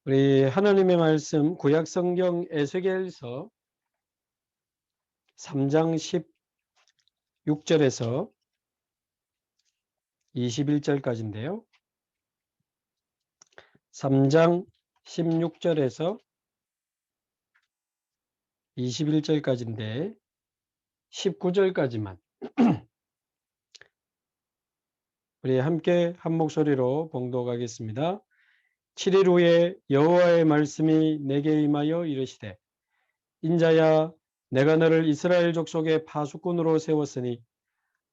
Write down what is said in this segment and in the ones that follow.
우리 하나님의 말씀 구약 성경 에스겔서 3장 16절에서 21절까지인데요. 3장 16절에서 21절까지인데 19절까지만 우리 함께 한 목소리로 봉독하겠습니다. 7일 후에 여호와의 말씀이 내게 임하여 이르시되 인자야 내가 너를 이스라엘 족속의 파수꾼으로 세웠으니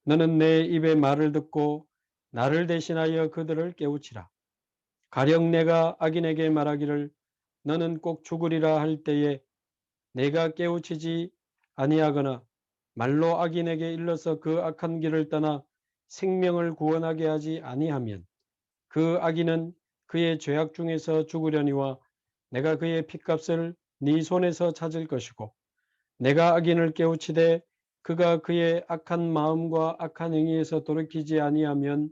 너는 내 입의 말을 듣고 나를 대신하여 그들을 깨우치라. 가령 내가 악인에게 말하기를 너는 꼭 죽으리라 할 때에 내가 깨우치지 아니하거나 말로 악인에게 일러서 그 악한 길을 떠나 생명을 구원하게 하지 아니하면 그 악인은 그의 죄악 중에서 죽으려니와 내가 그의 핏값을 네 손에서 찾을 것이고 내가 악인을 깨우치되 그가 그의 악한 마음과 악한 행위에서 돌이키지 아니하면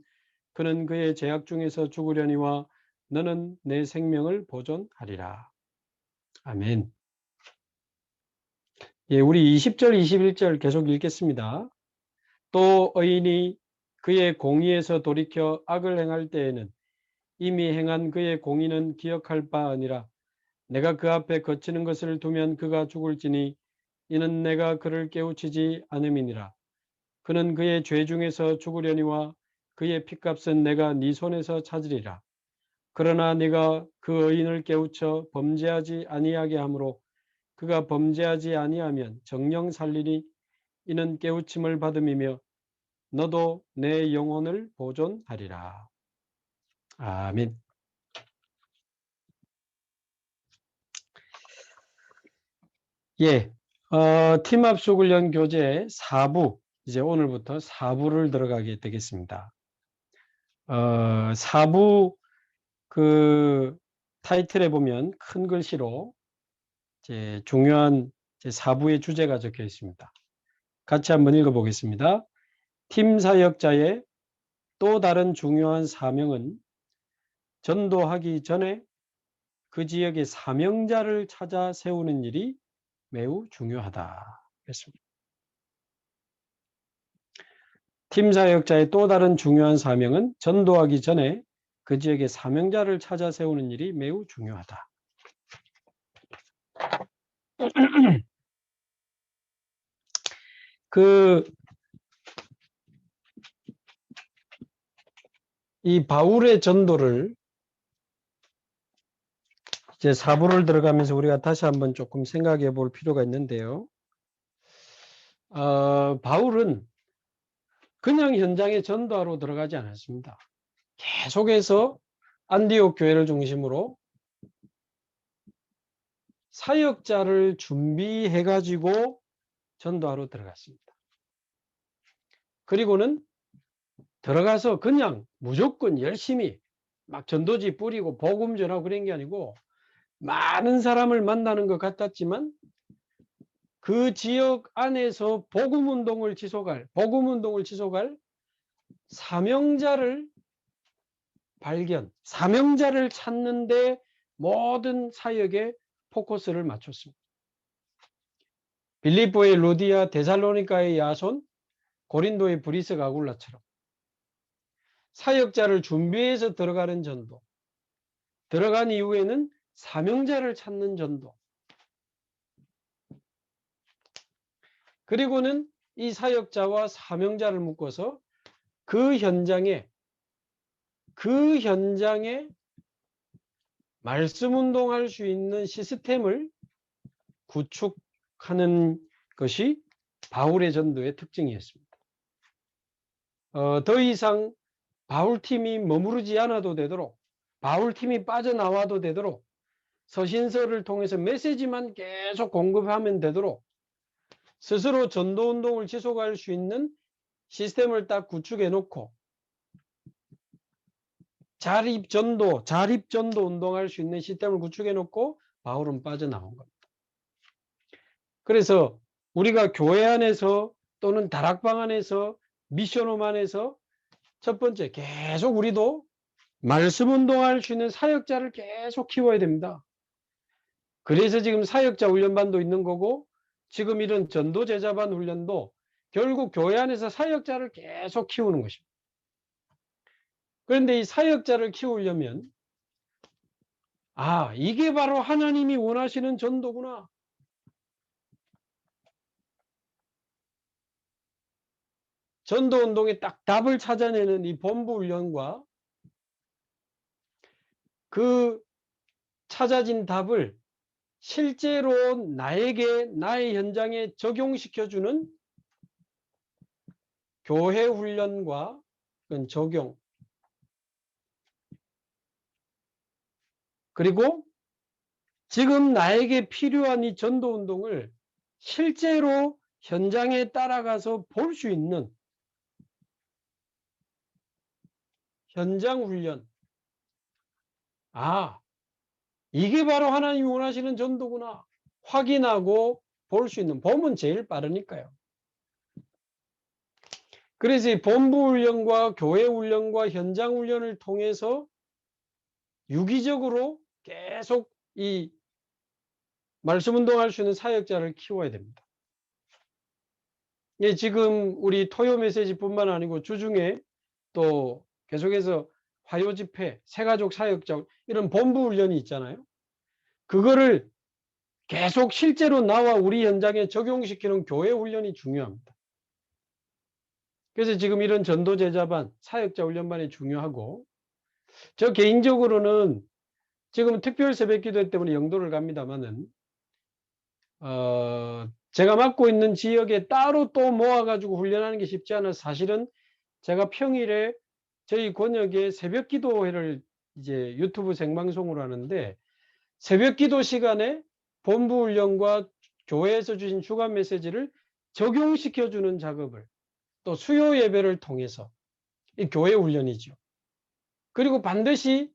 그는 그의 죄악 중에서 죽으려니와 너는 내 생명을 보존하리라. 아멘. 예, 우리 20절, 21절 계속 읽겠습니다. 또 의인이 그의 공의에서 돌이켜 악을 행할 때에는 이미 행한 그의 공의는 기억할 바 아니라 내가 그 앞에 거치는 것을 두면 그가 죽을지니 이는 내가 그를 깨우치지 않음이니라. 그는 그의 죄 중에서 죽으려니와 그의 핏값은 내가 네 손에서 찾으리라. 그러나 네가 그 의인을 깨우쳐 범죄하지 아니하게 하므로 그가 범죄하지 아니하면 정령 살리니 이는 깨우침을 받음이며 너도 내 영혼을 보존하리라. 아멘. 예, 팀합숙 훈련 교재 4부, 이제 오늘부터 4부를 들어가게 되겠습니다. 4부 그 타이틀에 보면 큰 글씨로 이제 중요한 이제 4부의 주제가 적혀 있습니다. 같이 한번 읽어보겠습니다. 팀 사역자의 또 다른 중요한 사명은 전도하기 전에 그 지역의 사명자를 찾아 세우는 일이 매우 중요하다. 했습니다. 팀 사역자의 또 다른 중요한 사명은 전도하기 전에 그 지역의 사명자를 찾아 세우는 일이 매우 중요하다. 이 바울의 전도를 이제 4부를 들어가면서 우리가 다시 한번 조금 생각해 볼 필요가 있는데요. 바울은 그냥 현장에 전도하러 들어가지 않았습니다. 계속해서 안디옥 교회를 중심으로 사역자를 준비해 가지고 전도하러 들어갔습니다. 그리고는 들어가서 그냥 무조건 열심히 막 전도지 뿌리고 복음 전하고 그런 게 아니고 많은 사람을 만나는 것 같았지만 그 지역 안에서 복음 운동을 지속할 사명자를 발견, 사명자를 찾는데 모든 사역에 포커스를 맞췄습니다. 빌립보의 루디아, 데살로니가의 야손, 고린도의 브리스 가굴라처럼 사역자를 준비해서 들어가는 전도, 들어간 이후에는 사명자를 찾는 전도, 그리고는 이 사역자와 사명자를 묶어서 그 현장에 말씀 운동할 수 있는 시스템을 구축하는 것이 바울의 전도의 특징이었습니다. 더 이상 바울팀이 머무르지 않아도 되도록, 바울팀이 빠져나와도 되도록, 서신서를 통해서 메시지만 계속 공급하면 되도록 스스로 전도운동을 지속할 수 있는 시스템을 딱 구축해 놓고 자립전도 운동할 수 있는 시스템을 구축해 놓고 바울은 빠져나온 겁니다. 그래서 우리가 교회 안에서 또는 다락방 안에서 미션홈 안에서 첫 번째 계속 우리도 말씀 운동할 수 있는 사역자를 계속 키워야 됩니다. 그래서 지금 사역자 훈련반도 있는 거고, 지금 이런 전도 제자반 훈련도 결국 교회 안에서 사역자를 계속 키우는 것입니다. 그런데 이 사역자를 키우려면, 아, 이게 바로 하나님이 원하시는 전도구나. 전도 운동에 딱 답을 찾아내는 이 본부 훈련과 그 찾아진 답을 실제로 나에게, 나의 현장에 적용시켜주는 교회 훈련과 적용, 그리고 지금 나에게 필요한 이 전도 운동을 실제로 현장에 따라가서 볼 수 있는 현장 훈련. 아, 이게 바로 하나님이 원하시는 전도구나. 확인하고 볼 수 있는, 보면 제일 빠르니까요. 그래서 이 본부 훈련과 교회 훈련과 현장 훈련을 통해서 유기적으로 계속 이 말씀 운동할 수 있는 사역자를 키워야 됩니다. 예, 지금 우리 토요 메시지뿐만 아니고 주중에 또 계속해서 화요 집회, 새가족 사역자 이런 본부 훈련이 있잖아요. 그거를 계속 실제로 나와 우리 현장에 적용시키는 교회 훈련이 중요합니다. 그래서 지금 이런 전도 제자반, 사역자 훈련반이 중요하고, 저 개인적으로는 지금 특별 새벽기도 때문에 영도를 갑니다만은 제가 맡고 있는 지역에 따로 또 모아가지고 훈련하는 게 쉽지 않아서 사실은 제가 평일에 저희 권역에 새벽기도회를 이제 유튜브 생방송으로 하는데, 새벽기도 시간에 본부 훈련과 교회에서 주신 주간 메시지를 적용시켜주는 작업을 또 수요 예배를 통해서, 이 교회 훈련이죠. 그리고 반드시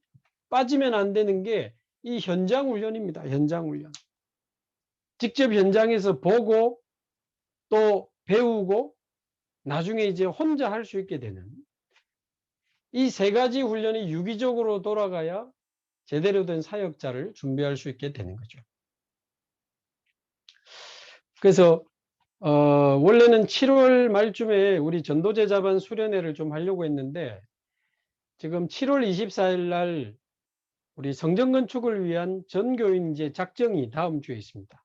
빠지면 안 되는 게 이 현장 훈련입니다. 현장 훈련. 직접 현장에서 보고 또 배우고 나중에 이제 혼자 할 수 있게 되는 이 세 가지 훈련이 유기적으로 돌아가야 제대로 된 사역자를 준비할 수 있게 되는 거죠. 그래서 원래는 7월 말쯤에 우리 전도제자반 수련회를 좀 하려고 했는데, 지금 7월 24일 날 우리 성전 건축을 위한 전교인 이제 작정이 다음 주에 있습니다.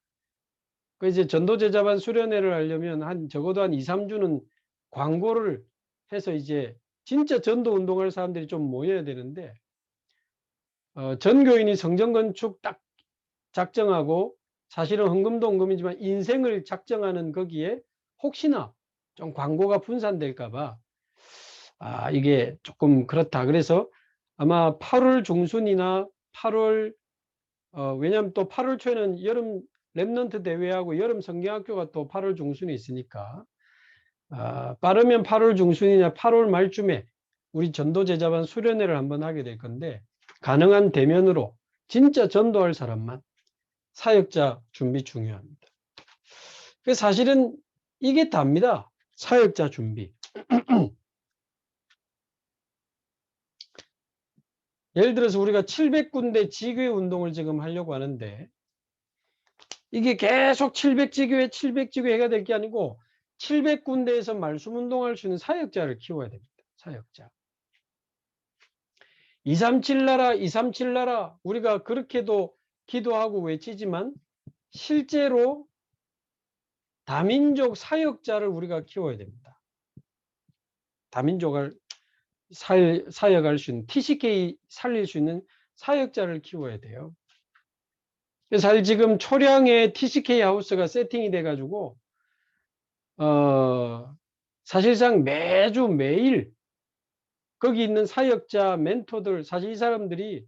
그 이제 전도제자반 수련회를 하려면 적어도 한 2, 3주는 광고를 해서 이제 진짜 전도 운동할 사람들이 좀 모여야 되는데, 전교인이 성전 건축 딱 작정하고, 사실은 헌금도 헌금이지만 인생을 작정하는 거기에 혹시나 좀 광고가 분산될까봐 이게 조금 그렇다. 그래서 아마 8월 중순이나 8월 왜냐하면 또 8월 초에는 여름 랩넌트 대회하고 여름 성경학교가 또 8월 중순에 있으니까 빠르면 8월 중순이나 8월 말쯤에 우리 전도제자반 수련회를 한번 하게 될 건데, 가능한 대면으로 진짜 전도할 사람만, 사역자 준비 중요합니다. 사실은 이게 답니다. 사역자 준비. 예를 들어서 우리가 700군데 지교회 운동을 지금 하려고 하는데, 이게 계속 700지교회, 700지교회가 될 게 아니고 700군데에서 말씀 운동할 수 있는 사역자를 키워야 됩니다. 사역자. 237 나라, 237 나라 우리가 그렇게도 기도하고 외치지만 실제로 다민족 사역자를 우리가 키워야 됩니다. 다민족을 사역할 수 있는, TCK 살릴 수 있는 사역자를 키워야 돼요. 사실 지금 초량에 TCK 하우스가 세팅이 돼가지고 사실상 매주 매일 거기 있는 사역자 멘토들, 사실 이 사람들이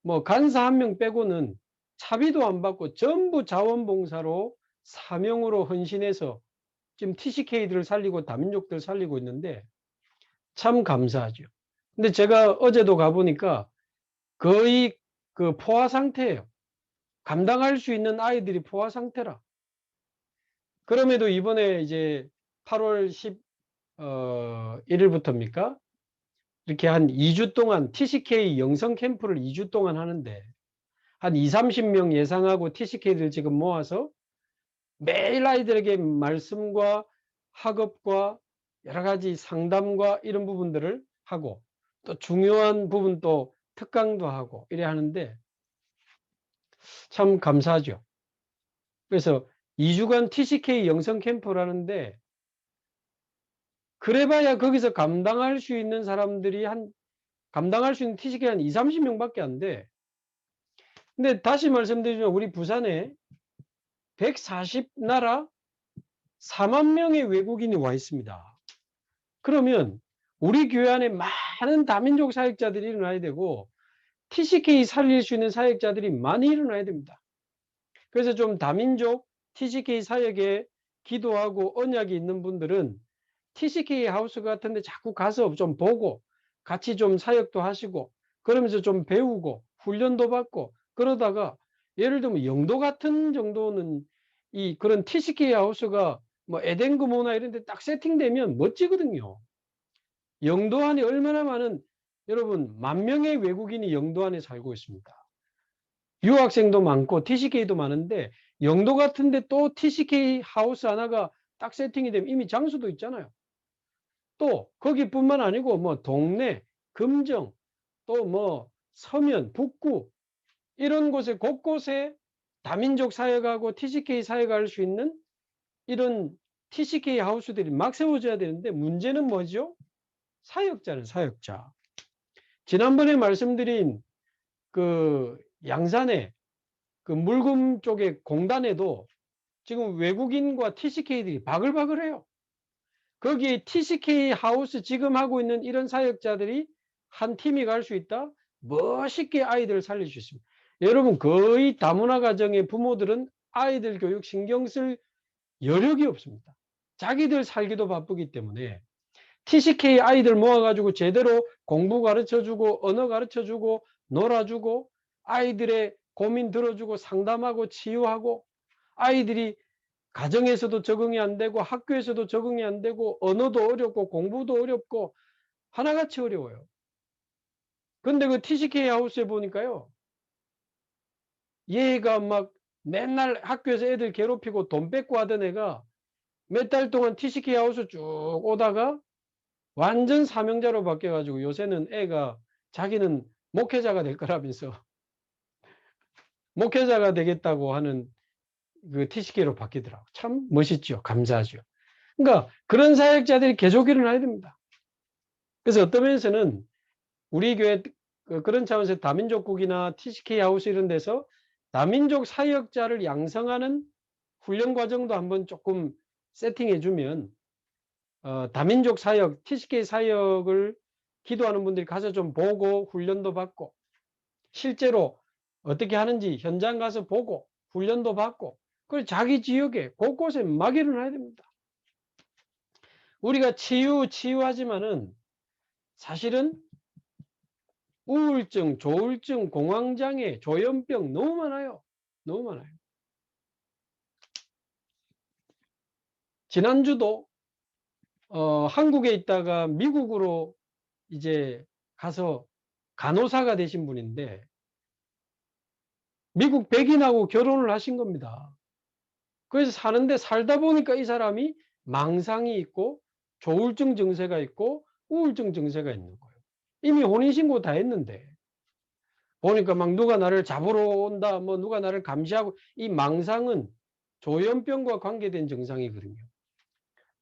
뭐 간사 한 명 빼고는 차비도 안 받고 전부 자원봉사로 사명으로 헌신해서 지금 TCK들을 살리고 다민족들 살리고 있는데 참 감사하죠. 근데 제가 어제도 가보니까 거의 그 포화 상태예요. 감당할 수 있는 아이들이 포화 상태라. 그럼에도 이번에 이제 8월 11일부터입니까? 이렇게 한 2주 동안 TCK 영성 캠프를 2주 동안 하는데 한 2, 30명 예상하고 TCK를 지금 모아서 매일 아이들에게 말씀과 학업과 여러 가지 상담과 이런 부분들을 하고 또 중요한 부분 또 특강도 하고 이래 하는데 참 감사하죠. 그래서 2주간 TCK 영성 캠프라는데 그래봐야 거기서 감당할 수 있는 사람들이 감당할 수 있는 TCK 한 2, 30명밖에 안 돼. 근데 다시 말씀드리면 우리 부산에 140나라 4만 명의 외국인이 와 있습니다. 그러면 우리 교회 안에 많은 다민족 사역자들이 일어나야 되고 TCK 살릴 수 있는 사역자들이 많이 일어나야 됩니다. 그래서 좀 다민족 TCK 사역에 기도하고 언약이 있는 분들은 TCK 하우스 같은 데 자꾸 가서 좀 보고 같이 좀 사역도 하시고 그러면서 좀 배우고 훈련도 받고 그러다가 예를 들면 영도 같은 정도는 그런 TCK 하우스가 뭐 에덴 금호나 이런 데 딱 세팅되면 멋지거든요. 영도 안에 얼마나 많은 여러분 10,000명의 외국인이 영도 안에 살고 있습니다. 유학생도 많고 TCK도 많은데 영도 같은데 또 TCK 하우스 하나가 딱 세팅이 되면 이미 장소도 있잖아요. 또 거기뿐만 아니고 뭐 동네, 금정, 또 뭐 서면, 북구 이런 곳에 곳곳에 다민족 사역하고 TCK 사역할 수 있는 이런 TCK 하우스들이 막 세워져야 되는데 문제는 뭐죠? 사역자는 사역자. 지난번에 말씀드린 그 양산에 그 물금 쪽에 공단에도 지금 외국인과 TCK들이 바글바글해요. 거기에 TCK 하우스 지금 하고 있는 이런 사역자들이 한 팀이 갈 수 있다? 멋있게 아이들을 살릴 수 있습니다. 여러분 거의 다문화 가정의 부모들은 아이들 교육 신경 쓸 여력이 없습니다. 자기들 살기도 바쁘기 때문에 TCK 아이들 모아가지고 제대로 공부 가르쳐주고 언어 가르쳐주고 놀아주고 아이들의 고민 들어주고 상담하고 치유하고 아이들이 가정에서도 적응이 안 되고 학교에서도 적응이 안 되고 언어도 어렵고 공부도 어렵고 하나같이 어려워요. 근데 그 TCK 하우스에 보니까요. 얘가 막 맨날 학교에서 애들 괴롭히고 돈 뺏고 하던 애가 몇 달 동안 TCK 하우스 쭉 오다가 완전 사명자로 바뀌어가지고 요새는 애가 자기는 목회자가 될 거라면서 목회자가 되겠다고 하는 그 TCK로 바뀌더라고. 참 멋있죠. 감사하죠. 그러니까 그런 사역자들이 계속 일어나야 됩니다. 그래서 어떤 면에서는 우리 교회 그런 차원에서 다민족국이나 TCK 하우스 이런 데서 다민족 사역자를 양성하는 훈련 과정도 한번 조금 세팅해 주면 다민족 사역, TCK 사역을 기도하는 분들이 가서 좀 보고 훈련도 받고 실제로 어떻게 하는지 현장 가서 보고 훈련도 받고 그리고 자기 지역에 곳곳에 막 일어나야 됩니다. 우리가 치유하지만은 사실은 우울증, 조울증, 공황장애, 조현병 너무 많아요. 너무 많아요. 지난주도 한국에 있다가 미국으로 이제 가서 간호사가 되신 분인데 미국 백인하고 결혼을 하신 겁니다. 그래서 사는데 살다 보니까 이 사람이 망상이 있고 조울증 증세가 있고 우울증 증세가 있는 거예요. 이미 혼인신고 다 했는데 보니까 막 누가 나를 잡으러 온다 뭐 누가 나를 감시하고 이 망상은 조현병과 관계된 증상이거든요.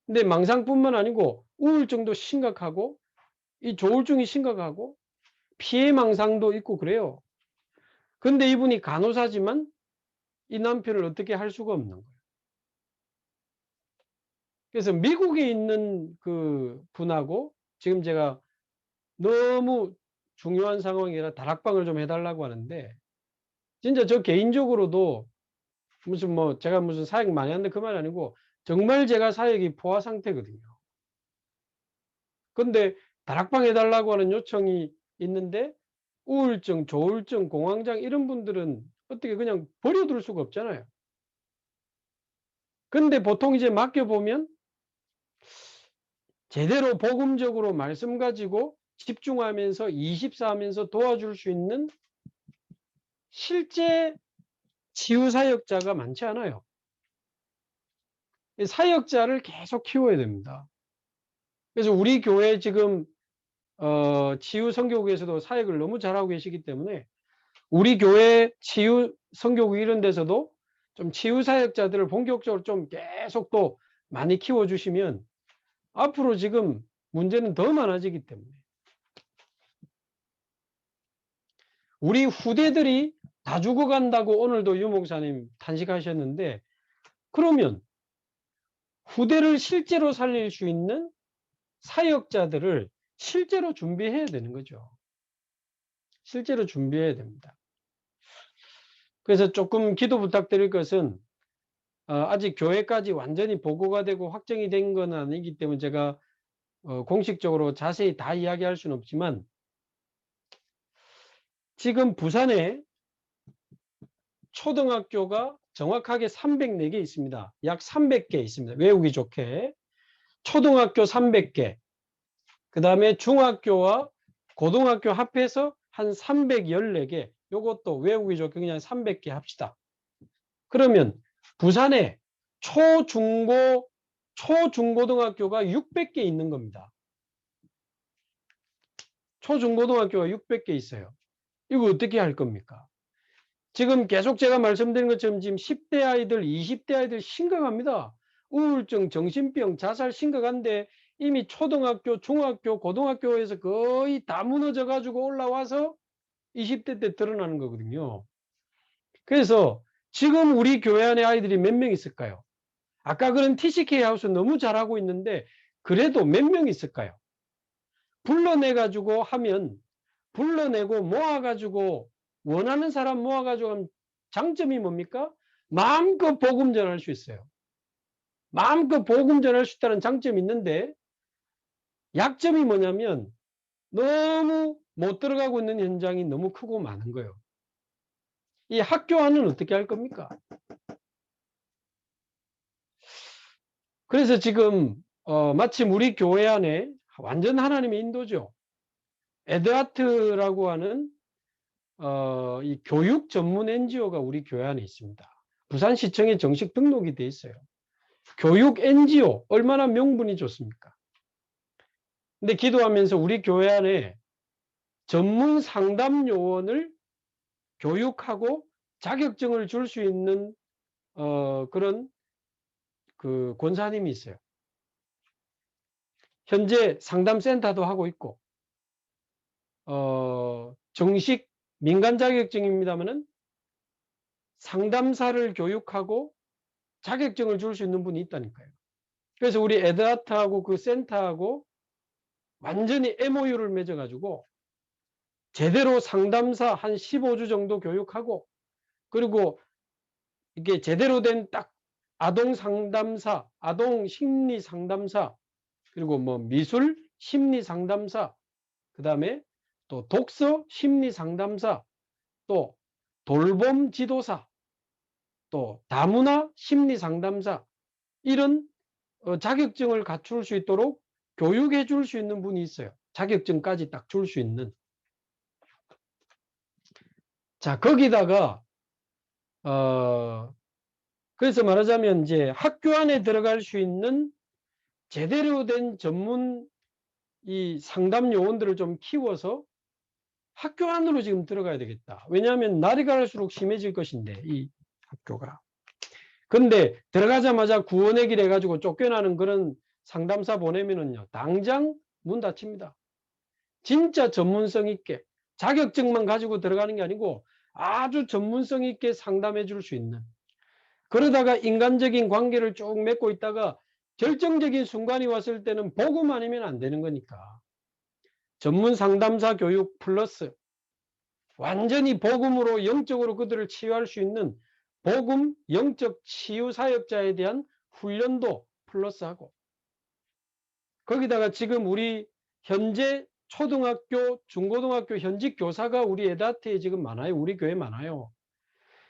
근데 망상뿐만 아니고 우울증도 심각하고 이 조울증이 심각하고 피해 망상도 있고 그래요. 근데 이분이 간호사지만 이 남편을 어떻게 할 수가 없는 거예요. 그래서 미국에 있는 그 분하고 지금 제가 너무 중요한 상황이라 다락방을 좀 해달라고 하는데 진짜 저 개인적으로도 무슨 뭐 제가 무슨 사역 많이 하는데 그 말 아니고 정말 제가 사역이 포화 상태거든요. 근데 다락방 해달라고 하는 요청이 있는데 우울증, 조울증, 공황장 이런 분들은 어떻게 그냥 버려둘 수가 없잖아요. 근데 보통 이제 맡겨보면 제대로 복음적으로 말씀 가지고 집중하면서 24하면서 도와줄 수 있는 실제 치유사역자가 많지 않아요. 사역자를 계속 키워야 됩니다. 그래서 우리 교회 지금 치유 선교국에서도 사역을 너무 잘하고 계시기 때문에 우리 교회 치유 선교국 이런 데서도 좀 치유 사역자들을 본격적으로 좀 계속 또 많이 키워주시면 앞으로 지금 문제는 더 많아지기 때문에 우리 후대들이 다 죽어간다고 오늘도 유 목사님 탄식하셨는데, 그러면 후대를 실제로 살릴 수 있는 사역자들을 실제로 준비해야 되는 거죠. 실제로 준비해야 됩니다. 그래서 조금 기도 부탁드릴 것은 아직 교회까지 완전히 보고가 되고 확정이 된 건 아니기 때문에 제가 공식적으로 자세히 다 이야기할 수는 없지만, 지금 부산에 초등학교가 정확하게 304개 있습니다. 약 300개 있습니다. 외우기 좋게. 초등학교 300개, 그 다음에 중학교와 고등학교 합해서 한 314개, 요것도 외우기 좋게 그냥 300개 합시다. 그러면 부산에 초중고등학교가 600개 있는 겁니다. 초중고등학교가 600개 있어요. 이거 어떻게 할 겁니까? 지금 계속 제가 말씀드린 것처럼 지금 10대 아이들, 20대 아이들 심각합니다. 우울증, 정신병, 자살 심각한데 이미 초등학교, 중학교, 고등학교에서 거의 다 무너져 가지고 올라와서 20대 때 드러나는 거거든요. 그래서 지금 우리 교회 안에 아이들이 몇 명 있을까요? 아까 그런 TCK 하우스 너무 잘하고 있는데 그래도 몇 명 있을까요? 불러내가지고 하면, 불러내고 모아가지고 원하는 사람 모아가지고 하면 장점이 뭡니까? 마음껏 복음 전할 수 있어요. 마음껏 복음 전할 수 있다는 장점이 있는데, 약점이 뭐냐면 너무 못 들어가고 있는 현장이 너무 크고 많은 거예요. 이 학교화는 어떻게 할 겁니까? 그래서 지금 마침 우리 교회 안에 완전 하나님의 인도죠. 에드하트라고 하는 이 교육 전문 NGO가 우리 교회 안에 있습니다. 부산시청에 정식 등록이 돼 있어요. 교육 NGO, 얼마나 명분이 좋습니까? 근데 기도하면서 우리 교회 안에 전문 상담 요원을 교육하고 자격증을 줄 수 있는 그런 그 권사님이 있어요. 현재 상담센터도 하고 있고, 정식 민간 자격증입니다만은 상담사를 교육하고 자격증을 줄 수 있는 분이 있다니까요. 그래서 우리 에드하트하고 그 센터하고 완전히 MOU를 맺어가지고 제대로 상담사 한 15주 정도 교육하고, 그리고 이게 제대로 된 딱 아동 상담사, 아동 심리 상담사, 그리고 뭐 미술 심리 상담사, 그 다음에 또 독서 심리 상담사, 또 돌봄 지도사, 또 다문화 심리 상담사, 이런 자격증을 갖출 수 있도록 교육해 줄 수 있는 분이 있어요. 자격증까지 딱 줄 수 있는. 자, 거기다가 그래서 말하자면 이제 학교 안에 들어갈 수 있는 제대로 된 전문 이 상담 요원들을 좀 키워서 학교 안으로 지금 들어가야 되겠다. 왜냐하면 날이 갈수록 심해질 것인데, 이 학교가. 근데 들어가자마자 구원의 길 해가지고 쫓겨나는 그런 상담사 보내면은요, 당장 문 닫힙니다. 진짜 전문성 있게 자격증만 가지고 들어가는 게 아니고 아주 전문성 있게 상담해 줄 수 있는, 그러다가 인간적인 관계를 쭉 맺고 있다가 결정적인 순간이 왔을 때는 복음 아니면 안 되는 거니까 전문 상담사 교육 플러스 완전히 복음으로 영적으로 그들을 치유할 수 있는 복음 영적 치유 사역자에 대한 훈련도 플러스하고, 거기다가 지금 우리 현재 초등학교, 중고등학교 현직 교사가 우리 에다트에 지금 많아요. 우리 교회 많아요.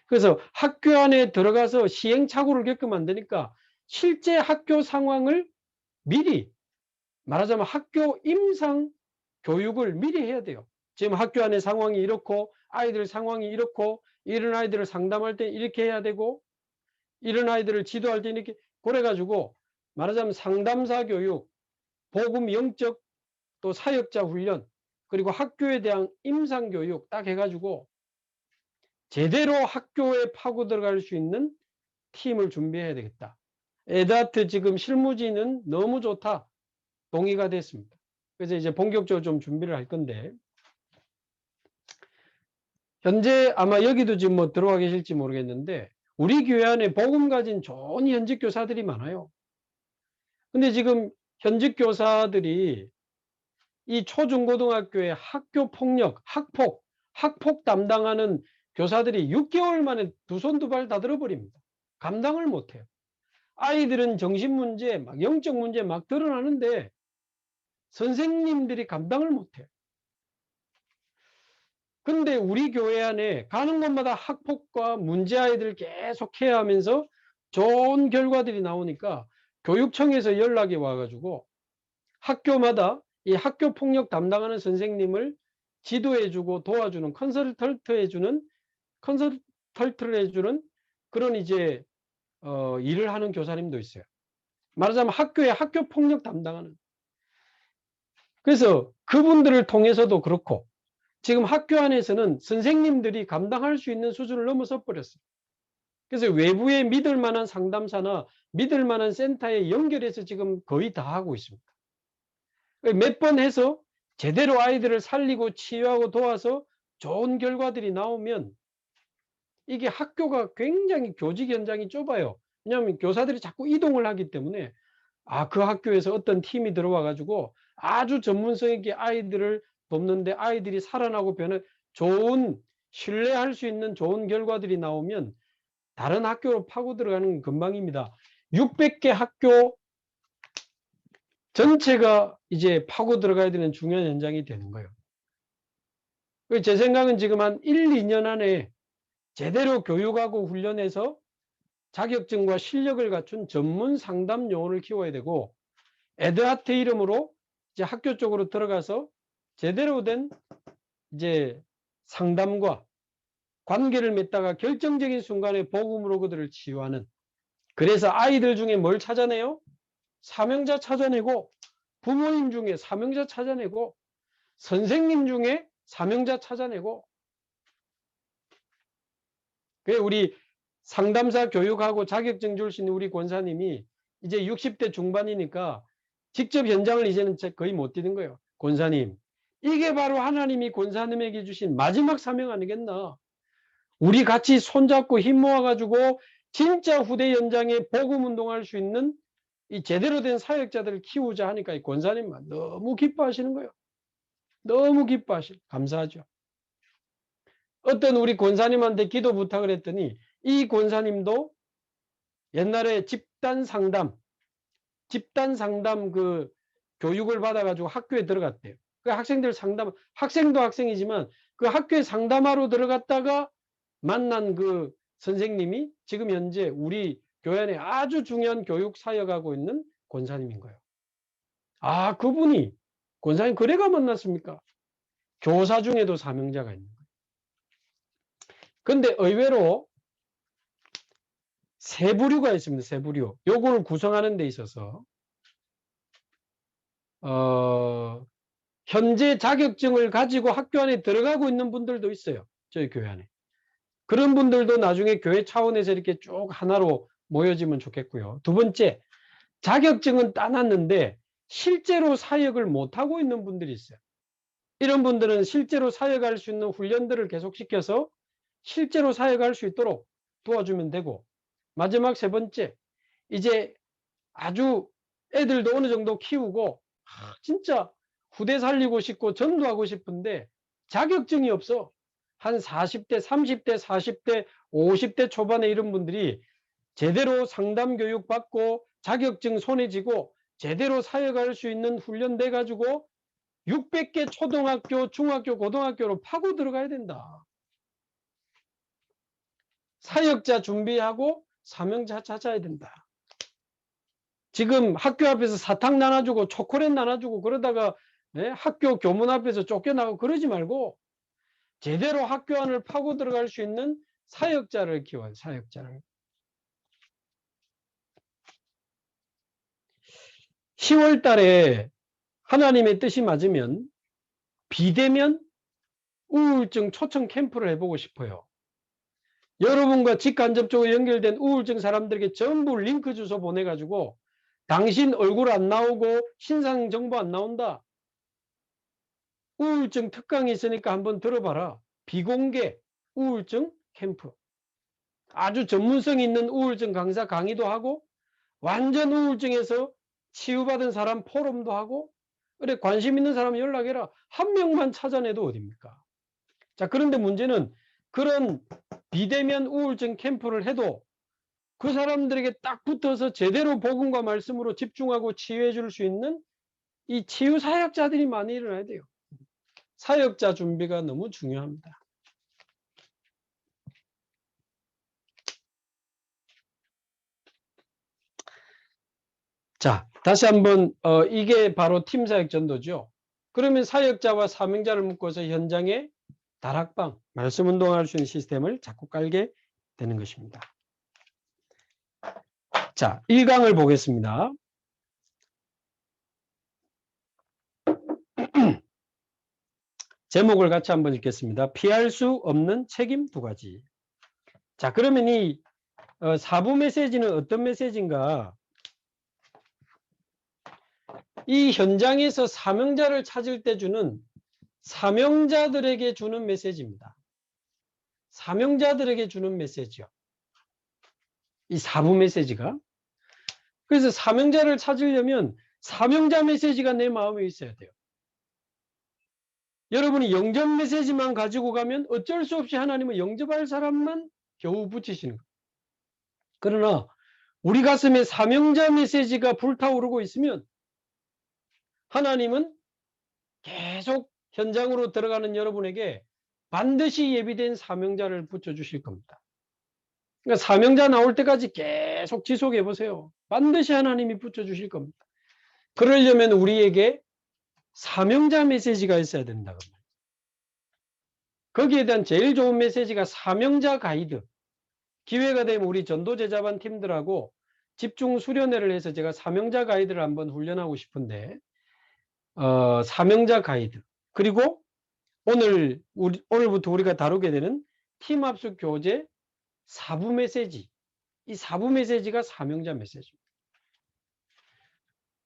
그래서 학교 안에 들어가서 시행착오를 겪으면 안 되니까 실제 학교 상황을 미리, 말하자면 학교 임상 교육을 미리 해야 돼요. 지금 학교 안에 상황이 이렇고 아이들 상황이 이렇고 이런 아이들을 상담할 때 이렇게 해야 되고 이런 아이들을 지도할 때 이렇게 그래가지고 말하자면 상담사 교육, 복음 영적 또 사역자 훈련 그리고 학교에 대한 임상 교육 딱 해가지고 제대로 학교에 파고 들어갈 수 있는 팀을 준비해야 되겠다. 에드하트 지금 실무진은 너무 좋다. 동의가 됐습니다. 그래서 이제 본격적으로 좀 준비를 할 건데 현재 아마 여기도 지금 뭐 들어와 계실지 모르겠는데 우리 교회 안에 복음 가진 좋은 현직 교사들이 많아요. 근데 지금 현직 교사들이 이 초중고등학교의 학교 폭력, 학폭 담당하는 교사들이 6개월 만에 두 손 두 발 다 들어버립니다. 감당을 못해요. 아이들은 정신 문제, 막 영적 문제 막 드러나는데 선생님들이 감당을 못해요. 근데 우리 교회 안에 가는 곳마다 학폭과 문제 아이들을 계속 케어하면서 좋은 결과들이 나오니까 교육청에서 연락이 와가지고 학교마다 이 학교 폭력 담당하는 선생님을 지도해주고 도와주는 컨설턴트를 해주는 그런 이제 일을 하는 교사님도 있어요. 말하자면 학교에 학교 폭력 담당하는. 그래서 그분들을 통해서도 그렇고 지금 학교 안에서는 선생님들이 감당할 수 있는 수준을 넘어서 버렸어요. 그래서 외부에 믿을 만한 상담사나 믿을 만한 센터에 연결해서 지금 거의 다 하고 있습니다. 몇 번 해서 제대로 아이들을 살리고 치유하고 도와서 좋은 결과들이 나오면 이게 학교가 굉장히 교직 연장이 좁아요. 왜냐하면 교사들이 자꾸 이동을 하기 때문에 그 학교에서 어떤 팀이 들어와 가지고 아주 전문성 있게 아이들을 돕는데 아이들이 살아나고 좋은 신뢰할 수 있는 좋은 결과들이 나오면 다른 학교로 파고 들어가는 금방입니다. 600개 학교 전체가 이제 파고 들어가야 되는 중요한 현장이 되는 거예요. 제 생각은 지금 한 1, 2년 안에 제대로 교육하고 훈련해서 자격증과 실력을 갖춘 전문 상담 요원을 키워야 되고 에드하트 이름으로 이제 학교 쪽으로 들어가서 제대로 된 이제 상담과 관계를 맺다가 결정적인 순간에 복음으로 그들을 치유하는. 그래서 아이들 중에 뭘 찾아내요? 사명자 찾아내고 부모님 중에 사명자 찾아내고 선생님 중에 사명자 찾아내고. 그래 우리 상담사 교육하고 자격증 줄 수 있는 우리 권사님이 이제 60대 중반이니까 직접 현장을 이제는 거의 못 뛰는 거예요. 권사님, 이게 바로 하나님이 권사님에게 주신 마지막 사명 아니겠나? 우리 같이 손잡고 힘 모아가지고 진짜 후대 현장에 복음 운동할 수 있는 이 제대로 된 사역자들을 키우자 하니까 이 권사님만 너무 기뻐하시는 거예요. 너무 감사하죠. 어떤 우리 권사님한테 기도 부탁을 했더니 이 권사님도 옛날에 집단 상담 그 교육을 받아가지고 학교에 들어갔대요. 그 학생들 학생도 학생이지만 그 학교에 상담하러 들어갔다가 만난 그 선생님이 지금 현재 우리 교회 안에 아주 중요한 교육 사역하고 있는 권사님인 거예요. 그분이 권사님 그래가 만났습니까? 교사 중에도 사명자가 있는 거예요. 근데 의외로 세 부류가 있습니다. 세 부류. 요거를 구성하는 데 있어서 현재 자격증을 가지고 학교 안에 들어가고 있는 분들도 있어요. 저희 교회 안에. 그런 분들도 나중에 교회 차원에서 이렇게 쭉 하나로 모여지면 좋겠고요. 두 번째, 자격증은 따놨는데 실제로 사역을 못하고 있는 분들이 있어요. 이런 분들은 실제로 사역할 수 있는 훈련들을 계속시켜서 실제로 사역할 수 있도록 도와주면 되고, 마지막 세 번째, 이제 아주 애들도 어느 정도 키우고 진짜 후대 살리고 싶고 전도하고 싶은데 자격증이 없어. 한 40대, 30대, 40대, 50대 초반에 이런 분들이 제대로 상담 교육 받고 자격증 손에 쥐고 제대로 사역할 수 있는 훈련 돼 가지고 600개 초등학교, 중학교, 고등학교로 파고 들어가야 된다. 사역자 준비하고 사명자 찾아야 된다. 지금 학교 앞에서 사탕 나눠주고 초콜릿 나눠주고 그러다가 예? 학교 교문 앞에서 쫓겨나고 그러지 말고 제대로 학교 안을 파고 들어갈 수 있는 사역자를 키워요. 사역자를. 10월 달에 하나님의 뜻이 맞으면 비대면 우울증 초청 캠프를 해보고 싶어요. 여러분과 직간접적으로 연결된 우울증 사람들에게 전부 링크 주소 보내가지고 당신 얼굴 안 나오고 신상 정보 안 나온다. 우울증 특강이 있으니까 한번 들어봐라. 비공개 우울증 캠프. 아주 전문성 있는 우울증 강사 강의도 하고 완전 우울증에서 치유받은 사람 포럼도 하고 그래 관심 있는 사람 연락해라. 한 명만 찾아내도 어딥니까? 자, 그런데 문제는 그런 비대면 우울증 캠프를 해도 그 사람들에게 딱 붙어서 제대로 복음과 말씀으로 집중하고 치유해 줄 수 있는 이 치유 사역자들이 많이 일어나야 돼요. 사역자 준비가 너무 중요합니다. 자, 다시 한번 이게 바로 팀 사역 전도죠. 그러면 사역자와 사명자를 묶어서 현장에 다락방, 말씀 운동할 수 있는 시스템을 자꾸 깔게 되는 것입니다. 자, 1강을 보겠습니다. 제목을 같이 한번 읽겠습니다. 피할 수 없는 책임 2가지. 자, 그러면 이 4부 메시지는 어떤 메시지인가? 이 현장에서 사명자를 찾을 때 주는 사명자들에게 주는 메시지입니다. 사명자들에게 주는 메시지요. 이 4부 메시지가. 그래서 사명자를 찾으려면 사명자 메시지가 내 마음에 있어야 돼요. 여러분이 영접 메시지만 가지고 가면 어쩔 수 없이 하나님은 영접할 사람만 겨우 붙이시는 거예요. 그러나 우리 가슴에 사명자 메시지가 불타오르고 있으면 하나님은 계속 현장으로 들어가는 여러분에게 반드시 예비된 사명자를 붙여주실 겁니다. 그러니까 사명자 나올 때까지 계속 지속해 보세요. 반드시 하나님이 붙여주실 겁니다. 그러려면 우리에게 사명자 메시지가 있어야 된다고 합니다. 거기에 대한 제일 좋은 메시지가 사명자 가이드. 기회가 되면 우리 전도제자반 팀들하고 집중 수련회를 해서 제가 사명자 가이드를 한번 훈련하고 싶은데 사명자 가이드 그리고 오늘부터 우리가 다루게 되는 팀합숙 교재 4부 메시지 이 4부 메시지가 사명자 메시지입니다.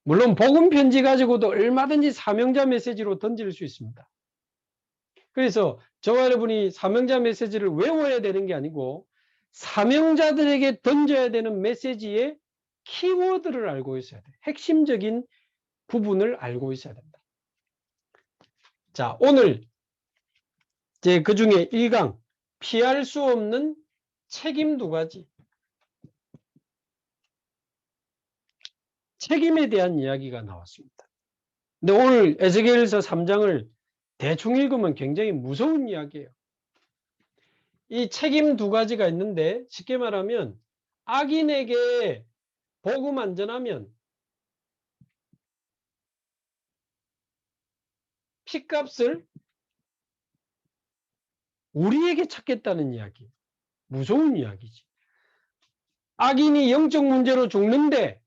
물론 복음 편지 가지고도 얼마든지 사명자 메시지로 던질 수 있습니다. 그래서 저와 여러분이 사명자 메시지를 외워야 되는 게 아니고 사명자들에게 던져야 되는 메시지의 키워드를 알고 있어야 돼요. 핵심적인 부분을 알고 있어야 된다. 자, 오늘 제 그 중에 1강 피할 수 없는 책임 2가지. 책임에 대한 이야기가 나왔습니다. 근데 오늘 에스겔서 3장을 대충 읽으면 굉장히 무서운 이야기예요. 이 책임 2가지가 있는데 쉽게 말하면 악인에게 복음 안 전하면 핏값을 우리에게 찾겠다는 이야기. 무서운 이야기지. 악인이 영적 문제로 죽는데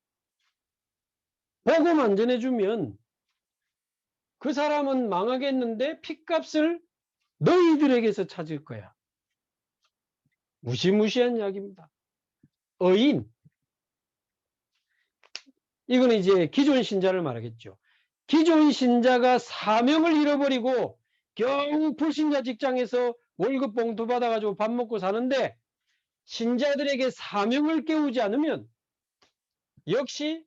복음 안 전해주면 그 사람은 망하겠는데 핏값을 너희들에게서 찾을 거야. 무시무시한 이야기입니다. 의인. 이거는 이제 기존 신자를 말하겠죠. 기존 신자가 사명을 잃어버리고 겨우 불신자 직장에서 월급 봉투 받아가지고 밥 먹고 사는데 신자들에게 사명을 깨우지 않으면 역시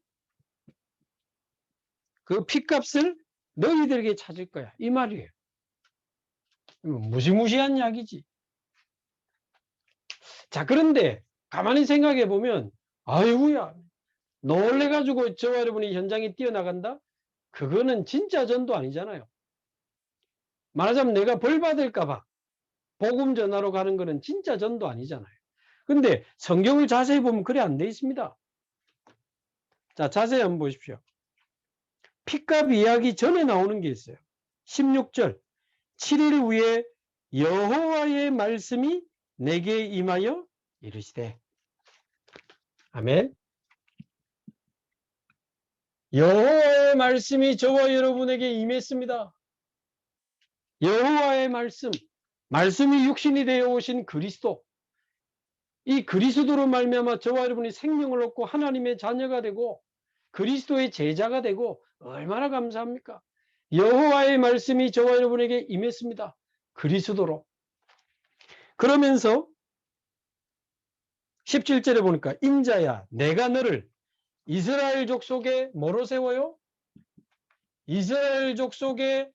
그 핏값을 너희들에게 찾을 거야. 이 말이에요. 무시무시한 이야기지. 자, 그런데 가만히 생각해 보면 아이고야 놀래가지고 저와 여러분이 현장에 뛰어나간다? 그거는 진짜 전도 아니잖아요. 말하자면 내가 벌 받을까봐 복음 전하러 가는 거는 진짜 전도 아니잖아요. 근데 성경을 자세히 보면 그래 안 돼 있습니다. 자, 자세히 한번 보십시오. 핏값 이야기 전에 나오는 게 있어요. 16절 7일 후에 여호와의 말씀이 내게 임하여 이르시되. 아멘. 여호와의 말씀이 저와 여러분에게 임했습니다. 여호와의 말씀, 말씀이 육신이 되어 오신 그리스도, 이 그리스도로 말미암아 저와 여러분이 생명을 얻고 하나님의 자녀가 되고 그리스도의 제자가 되고 얼마나 감사합니까? 여호와의 말씀이 저와 여러분에게 임했습니다. 그리스도로. 그러면서 17절에 보니까 인자야 내가 너를 이스라엘 족속에 뭐로 세워요? 이스라엘 족속에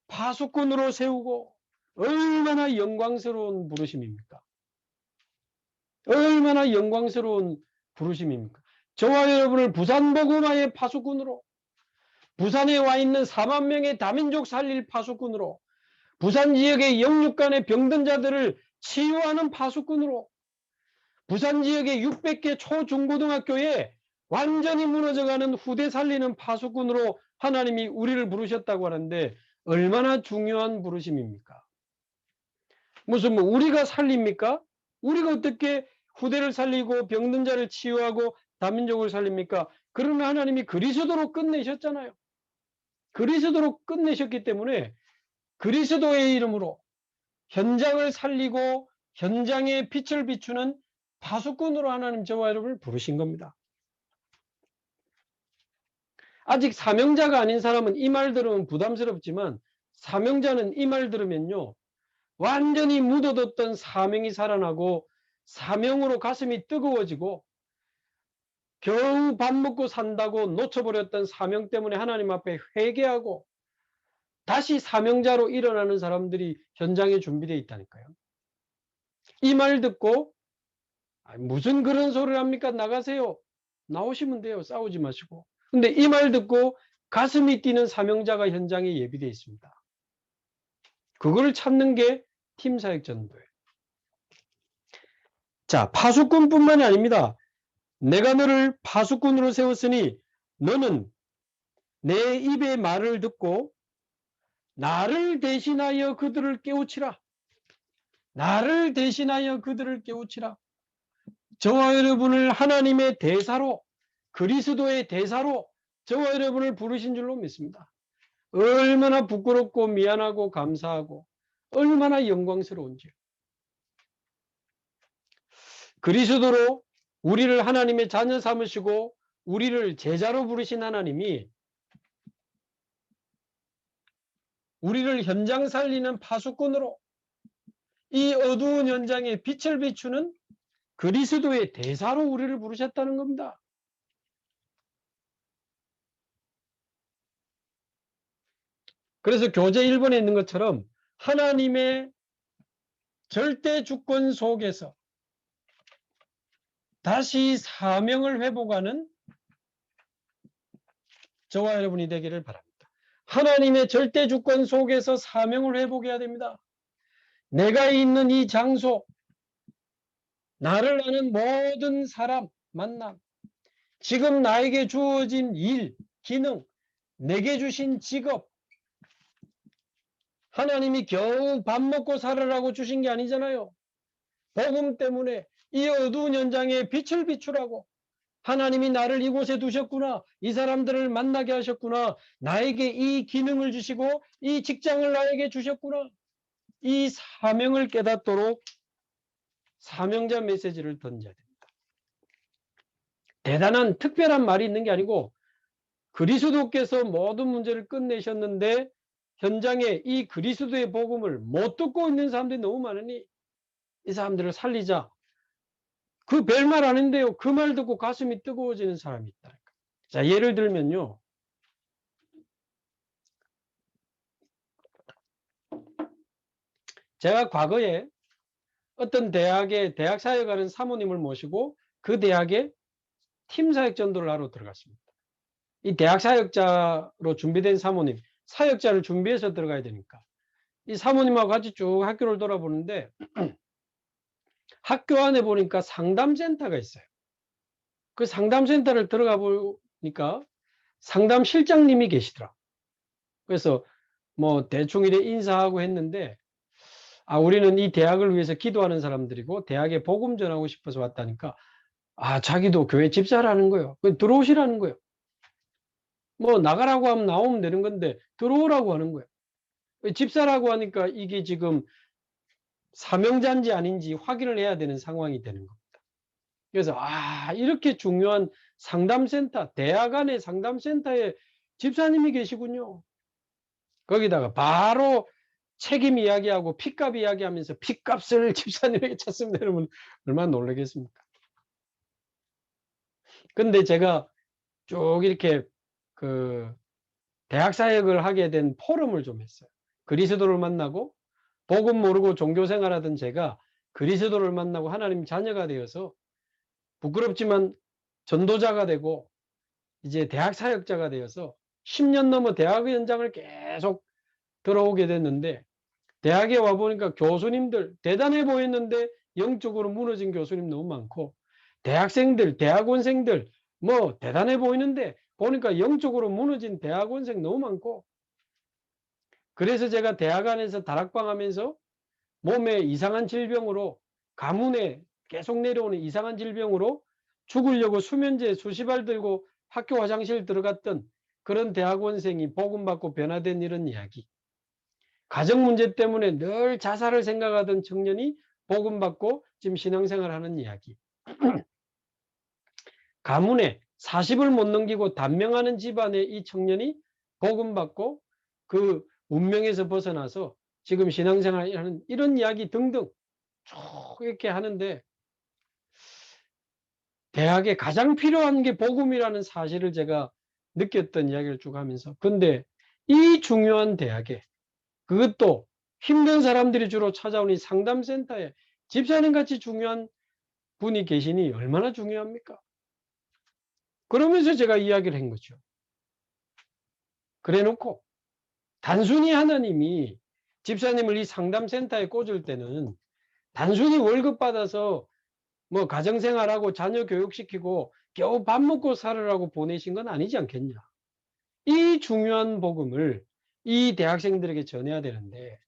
파수꾼으로 세우고. 얼마나 영광스러운 부르심입니까? 얼마나 영광스러운 부르심입니까? 저와 여러분을 부산 복음화의 파수꾼으로, 부산에 와 있는 4만 명의 다민족 살릴 파수꾼으로, 부산 지역의 영육 간의 병든 자들을 치유하는 파수꾼으로, 부산 지역의 600개 초중고등학교에 완전히 무너져가는 후대 살리는 파수꾼으로 하나님이 우리를 부르셨다고 하는데 얼마나 중요한 부르심입니까? 무슨 뭐 우리가 살립니까? 우리가 어떻게 후대를 살리고 병든 자를 치유하고 다민족을 살립니까? 그러나 하나님이 그리스도로 끝내셨잖아요. 그리스도로 끝내셨기 때문에 그리스도의 이름으로 현장을 살리고 현장에 빛을 비추는 파수꾼으로 하나님 저와 여러분을 부르신 겁니다. 아직 사명자가 아닌 사람은 이 말 들으면 부담스럽지만 사명자는 이 말 들으면요 완전히 묻어뒀던 사명이 살아나고 사명으로 가슴이 뜨거워지고 겨우 밥 먹고 산다고 놓쳐버렸던 사명 때문에 하나님 앞에 회개하고 다시 사명자로 일어나는 사람들이 현장에 준비되어 있다니까요. 이 말 듣고 무슨 그런 소리를 합니까? 나가세요. 나오시면 돼요. 싸우지 마시고. 근데 이 말 듣고 가슴이 뛰는 사명자가 현장에 예비되어 있습니다. 그걸 찾는 게 팀사역전도예요. 자, 파수꾼뿐만이 아닙니다. 내가 너를 파수꾼으로 세웠으니 너는 내 입의 말을 듣고 나를 대신하여 그들을 깨우치라. 나를 대신하여 그들을 깨우치라. 저와 여러분을 하나님의 대사로, 그리스도의 대사로 저와 여러분을 부르신 줄로 믿습니다. 얼마나 부끄럽고 미안하고 감사하고 얼마나 영광스러운지. 그리스도로 우리를 하나님의 자녀 삼으시고 우리를 제자로 부르신 하나님이 우리를 현장 살리는 파수꾼으로 이 어두운 현장에 빛을 비추는 그리스도의 대사로 우리를 부르셨다는 겁니다. 그래서 교재 1번에 있는 것처럼 하나님의 절대 주권 속에서 다시 사명을 회복하는 저와 여러분이 되기를 바랍니다. 하나님의 절대 주권 속에서 사명을 회복해야 됩니다. 내가 있는 이 장소, 나를 아는 모든 사람, 만남, 지금 나에게 주어진 일, 기능, 내게 주신 직업, 하나님이 겨우 밥 먹고 살아라고 주신 게 아니잖아요. 복음 때문에 이 어두운 현장에 빛을 비추라고 하나님이 나를 이곳에 두셨구나. 이 사람들을 만나게 하셨구나. 나에게 이 기능을 주시고 이 직장을 나에게 주셨구나. 이 사명을 깨닫도록 사명자 메시지를 던져야 됩니다. 대단한 특별한 말이 있는 게 아니고 그리스도께서 모든 문제를 끝내셨는데 현장에 이 그리스도의 복음을 못 듣고 있는 사람들이 너무 많으니 이 사람들을 살리자. 그 별말 아닌데요. 그 말 듣고 가슴이 뜨거워지는 사람이 있다. 자, 예를 들면요. 제가 과거에 어떤 대학에 대학 사역하는 사모님을 모시고 그 대학에 팀 사역 전도를 하러 들어갔습니다. 이 대학 사역자로 준비된 사모님, 사역자를 준비해서 들어가야 되니까 이 사모님하고 같이 쭉 학교를 돌아보는데 학교 안에 보니까 상담센터가 있어요. 그 상담센터를 들어가 보니까 상담실장님이 계시더라. 그래서 뭐 대충 이래 인사하고 했는데, 우리는 이 대학을 위해서 기도하는 사람들이고 대학에 복음 전하고 싶어서 왔다니까, 자기도 교회 집사라는 거예요. 들어오시라는 거예요. 뭐 나가라고 하면 나오면 되는 건데 들어오라고 하는 거예요. 집사라고 하니까 이게 지금 사명자인지 아닌지 확인을 해야 되는 상황이 되는 겁니다. 그래서 이렇게 중요한 상담센터, 대학 안에 상담센터에 집사님이 계시군요. 거기다가 바로 책임 이야기하고 핏값 이야기하면서 핏값을 집사님에게 찾습니다. 여러분 얼마나 놀라겠습니까? 근데 제가 쭉 이렇게 그 대학 사역을 하게 된 포럼을 좀 했어요. 그리스도를 만나고 복음 모르고 종교 생활하던 제가 그리스도를 만나고 하나님 자녀가 되어서 부끄럽지만 전도자가 되고 이제 대학 사역자가 되어서 10년 넘어 대학 현장을 계속 들어오게 됐는데, 대학에 와보니까 교수님들 대단해 보였는데 영적으로 무너진 교수님 너무 많고, 대학생들, 대학원생들 뭐 대단해 보이는데 보니까 영적으로 무너진 대학원생 너무 많고, 그래서 제가 대학 안에서 다락방 하면서 몸에 이상한 질병으로, 가문에 계속 내려오는 이상한 질병으로 죽으려고 수면제 수십 알 들고 학교 화장실 들어갔던 그런 대학원생이 복음받고 변화된 이런 이야기, 가정 문제 때문에 늘 자살을 생각하던 청년이 복음받고 지금 신앙생활하는 이야기, 가문에 40을 못 넘기고 단명하는 집안의 이 청년이 복음받고 그 운명에서 벗어나서 지금 신앙생활하는 이런 이야기 등등 쭉 이렇게 하는데, 대학에 가장 필요한 게 복음이라는 사실을 제가 느꼈던 이야기를 쭉 하면서, 근데 이 중요한 대학에, 그것도 힘든 사람들이 주로 찾아오는 이 상담센터에 집사님 같이 중요한 분이 계시니 얼마나 중요합니까? 그러면서 제가 이야기를 한 거죠. 그래 놓고 단순히 하나님이 집사님을 이 상담센터에 꽂을 때는 단순히 월급 받아서 뭐 가정생활하고 자녀 교육시키고 겨우 밥 먹고 살으라고 보내신 건 아니지 않겠냐. 이 중요한 복음을 이 대학생들에게 전해야 되는데,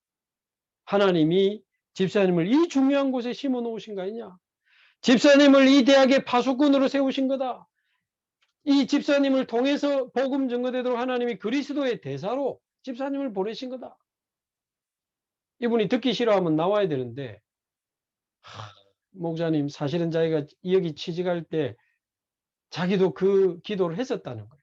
하나님이 집사님을 이 중요한 곳에 심어 놓으신 거 아니냐. 집사님을 이 대학의 파수꾼으로 세우신 거다. 이 집사님을 통해서 복음 전거되도록 하나님이 그리스도의 대사로 집사님을 보내신 거다. 이분이 듣기 싫어하면 나와야 되는데, 목사님 사실은 자기가 여기 취직할 때 자기도 그 기도를 했었다는 거예요.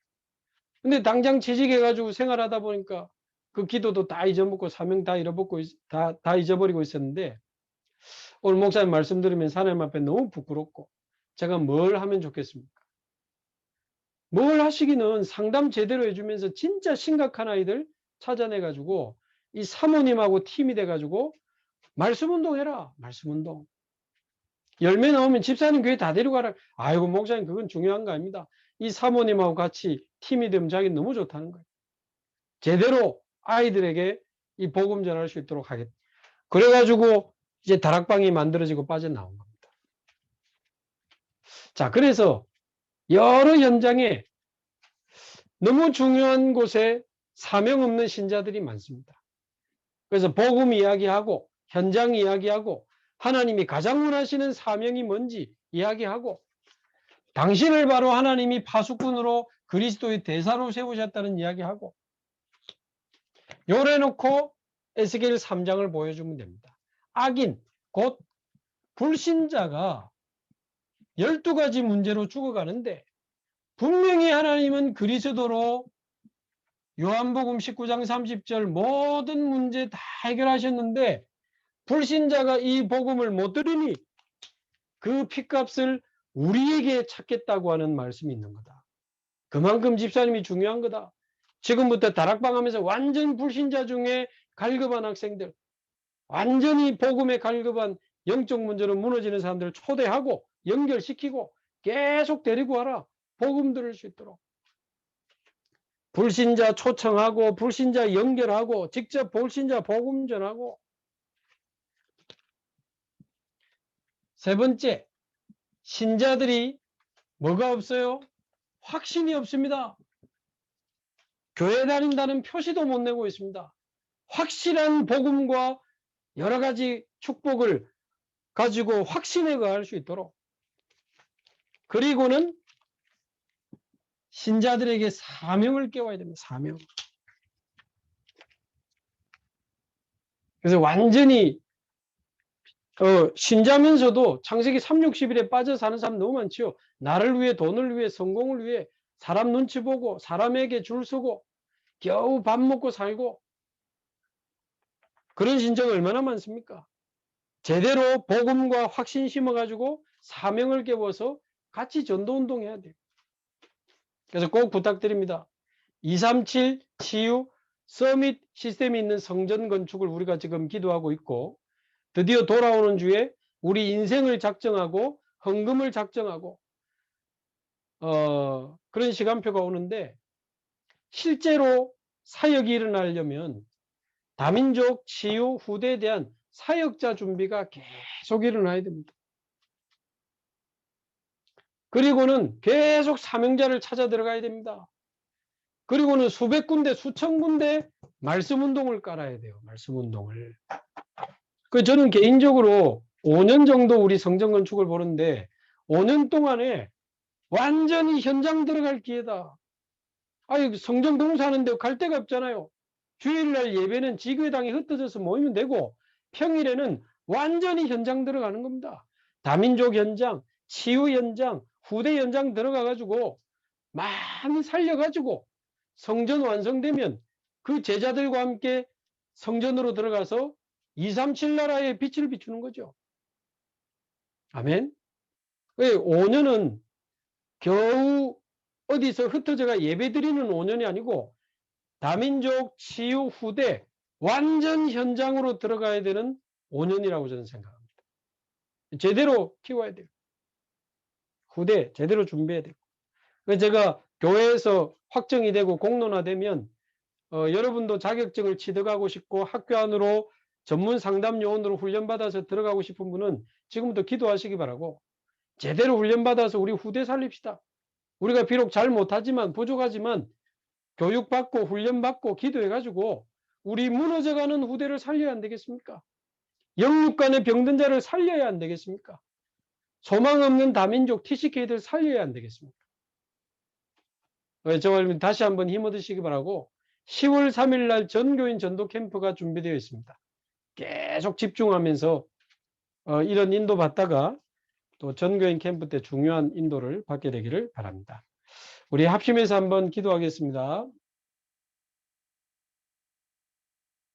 근데 당장 취직해가지고 생활하다 보니까 그 기도도 다 잊어먹고 사명 다 잃어버리고 다 잊어버리고 있었는데, 오늘 목사님 말씀 들으면서 하나님 앞에 너무 부끄럽고, 제가 뭘 하면 좋겠습니까? 뭘 하시기는 상담 제대로 해주면서 진짜 심각한 아이들 찾아내가지고 이 사모님하고 팀이 돼가지고 말씀운동 해라. 말씀운동. 열매 나오면 집사님 교회 다 데려가라. 아이고 목사님 그건 중요한 거 아닙니다. 이 사모님하고 같이 팀이 되면 자기는 너무 좋다는 거예요. 제대로 아이들에게 이 복음 전할 수 있도록 하겠다. 그래가지고 이제 다락방이 만들어지고 빠져나온 겁니다. 자, 그래서 여러 현장에 너무 중요한 곳에 사명 없는 신자들이 많습니다. 그래서 복음 이야기하고 현장 이야기하고 하나님이 가장 원하시는 사명이 뭔지 이야기하고, 당신을 바로 하나님이 파수꾼으로 그리스도의 대사로 세우셨다는 이야기하고, 요래놓고 에스겔 3장을 보여주면 됩니다. 악인 곧 불신자가 12가지 문제로 죽어가는데, 분명히 하나님은 그리스도로 요한복음 19장 30절 모든 문제 다 해결하셨는데, 불신자가 이 복음을 못 들으니 그 핏값을 우리에게 찾겠다고 하는 말씀이 있는 거다. 그만큼 집사님이 중요한 거다. 지금부터 다락방 하면서 완전 불신자 중에 갈급한 학생들, 완전히 복음에 갈급한 영적 문제로 무너지는 사람들을 초대하고 연결시키고 계속 데리고 와라. 복음 들을 수 있도록. 불신자 초청하고 불신자 연결하고 직접 불신자 복음 전하고. 세 번째, 신자들이 뭐가 없어요? 확신이 없습니다. 교회 다닌다는 표시도 못 내고 있습니다. 확실한 복음과 여러 가지 축복을 가지고 확신에 거할 수 있도록, 그리고는 신자들에게 사명을 깨워야 됩니다. 사명. 그래서 완전히 신자면서도 창세기 3, 60일에 빠져 사는 사람 너무 많죠. 나를 위해, 돈을 위해, 성공을 위해 사람 눈치 보고 사람에게 줄 서고 겨우 밥 먹고 살고, 그런 신자가 얼마나 많습니까? 제대로 복음과 확신 심어가지고 사명을 깨워서 같이 전도운동해야 돼요. 그래서 꼭 부탁드립니다. 237 치유 서밋 시스템이 있는 성전 건축을 우리가 지금 기도하고 있고, 드디어 돌아오는 주에 우리 인생을 작정하고 헌금을 작정하고 그런 시간표가 오는데, 실제로 사역이 일어나려면 다민족 치유 후대에 대한 사역자 준비가 계속 일어나야 됩니다. 그리고는 계속 사명자를 찾아 들어가야 됩니다. 그리고는 수백 군데, 수천 군데 말씀 운동을 깔아야 돼요. 말씀 운동을. 저는 개인적으로 5년 정도 우리 성전 건축을 보는데 5년 동안에 완전히 현장 들어갈 기회다. 아니, 성전 공사하는데 갈 데가 없잖아요. 주일날 예배는 지교회당에 흩어져서 모이면 되고, 평일에는 완전히 현장 들어가는 겁니다. 다민족 현장, 치유 현장, 후대 현장 들어가가지고 많이 살려가지고 성전 완성되면 그 제자들과 함께 성전으로 들어가서 237 나라의 빛을 비추는 거죠. 아멘. 5년은 겨우 어디서 흩어져가 예배드리는 5년이 아니고 다민족 치유 후대 완전 현장으로 들어가야 되는 5년이라고 저는 생각합니다. 제대로 키워야 돼요. 후대 제대로 준비해야 돼요. 제가 교회에서 확정이 되고 공론화되면 여러분도 자격증을 취득하고 싶고 학교 안으로 전문 상담 요원으로 훈련받아서 들어가고 싶은 분은 지금부터 기도하시기 바라고, 제대로 훈련받아서 우리 후대 살립시다. 우리가 비록 잘 못하지만, 부족하지만 교육받고 훈련받고 기도해가지고 우리 무너져가는 후대를 살려야 안 되겠습니까? 영육간의 병든 자를 살려야 안 되겠습니까? 소망 없는 다민족 TCK들 살려야 안 되겠습니까? 정말 다시 한번 힘 얻으시기 바라고, 10월 3일 날 전교인 전도 캠프가 준비되어 있습니다. 계속 집중하면서 이런 인도 받다가 또 전교인 캠프 때 중요한 인도를 받게 되기를 바랍니다. 우리 합심해서 한번 기도하겠습니다.